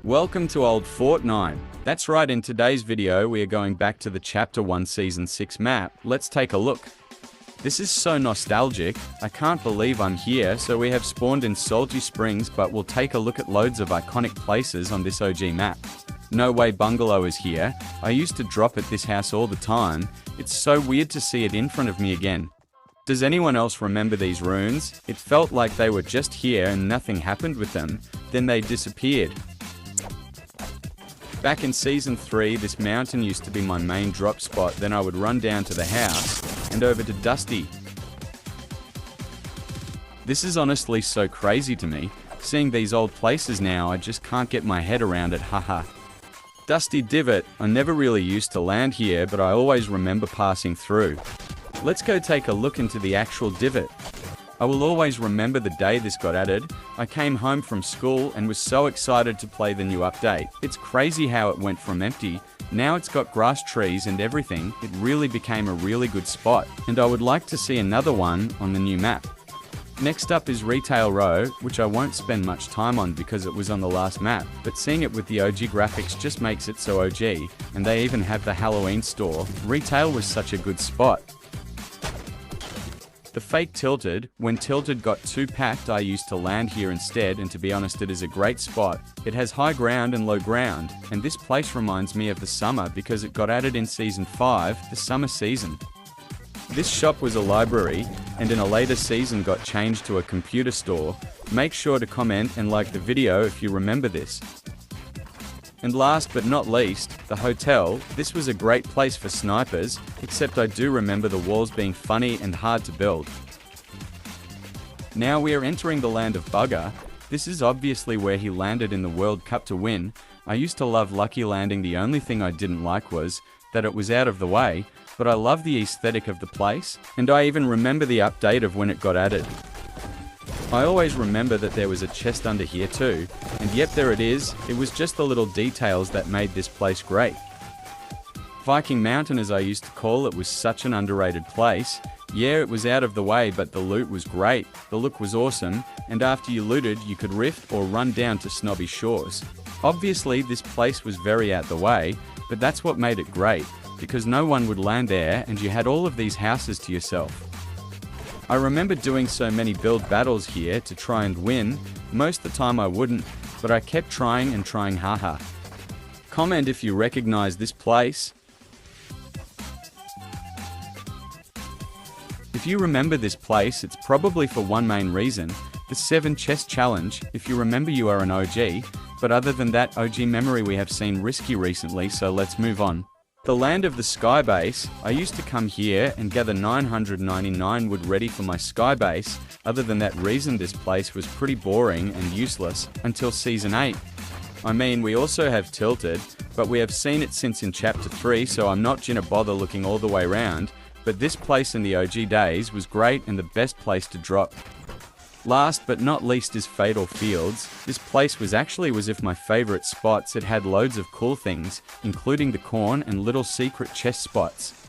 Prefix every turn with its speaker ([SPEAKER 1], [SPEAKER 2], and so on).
[SPEAKER 1] Welcome to Old Fortnite. That's right, in today's video we are going back to the Chapter 1 Season 6 map. Let's take a look. This is so nostalgic, I can't believe I'm here. So we have spawned in Salty Springs, but we'll take a look at loads of iconic places on this OG map. No Way Bungalow is here. I used to drop at this house all the time. It's so weird to see it in front of me again. Does anyone else remember these ruins? It felt like they were just here and nothing happened with them, then they disappeared. Back in Season 3, this mountain used to be my main drop spot, then I would run down to the house, and over to Dusty. This is honestly so crazy to me. Seeing these old places now, I just can't get my head around it, haha. Dusty Divot, I never really used to land here, but I always remember passing through. Let's go take a look into the actual divot. I will always remember the day this got added. I came home from school and was so excited to play the new update. It's crazy how it went from empty, now it's got grass, trees and everything. It really became a really good spot, and I would like to see another one on the new map. Next up is Retail Row, which I won't spend much time on because it was on the last map, but seeing it with the OG graphics just makes it so OG, and they even have the Halloween store. Retail was such a good spot. The fake Tilted, when Tilted got too packed I used to land here instead, and to be honest it is a great spot. It has high ground and low ground, and this place reminds me of the summer because it got added in Season 5, the summer season. This shop was a library, and in a later season got changed to a computer store. Make sure to comment and like the video if you remember this. And last but not least, the hotel. This was a great place for snipers, except I do remember the walls being funny and hard to build. Now we are entering the land of Bugger. This is obviously where he landed in the World Cup to win. I used to love Lucky Landing, the only thing I didn't like was that it was out of the way, but I love the aesthetic of the place, and I even remember the update of when it got added. I always remember that there was a chest under here too, and yep, there it is. It was just the little details that made this place great. Viking Mountain, as I used to call it, was such an underrated place. Yeah, it was out of the way, but the loot was great, the look was awesome, and after you looted, you could rift or run down to Snobby Shores. Obviously, this place was very out the way, but that's what made it great, because no one would land there and you had all of these houses to yourself. I remember doing so many build battles here to try and win. Most of the time I wouldn't, but I kept trying and trying, haha. Comment if you recognize this place. If you remember this place, it's probably for one main reason, the 7 chest challenge. If you remember, you are an OG, but other than that OG memory we have seen risky recently, so let's move on. The land of the Skybase. I used to come here and gather 999 wood ready for my Skybase. Other than that reason, this place was pretty boring and useless until Season 8. I mean, we also have Tilted, but we have seen it since in Chapter 3, so I'm not gonna bother looking all the way around, but this place in the OG days was great and the best place to drop. Last but not least is Fatal Fields. This place was if my favorite spots. It had loads of cool things, including the corn and little secret chest spots.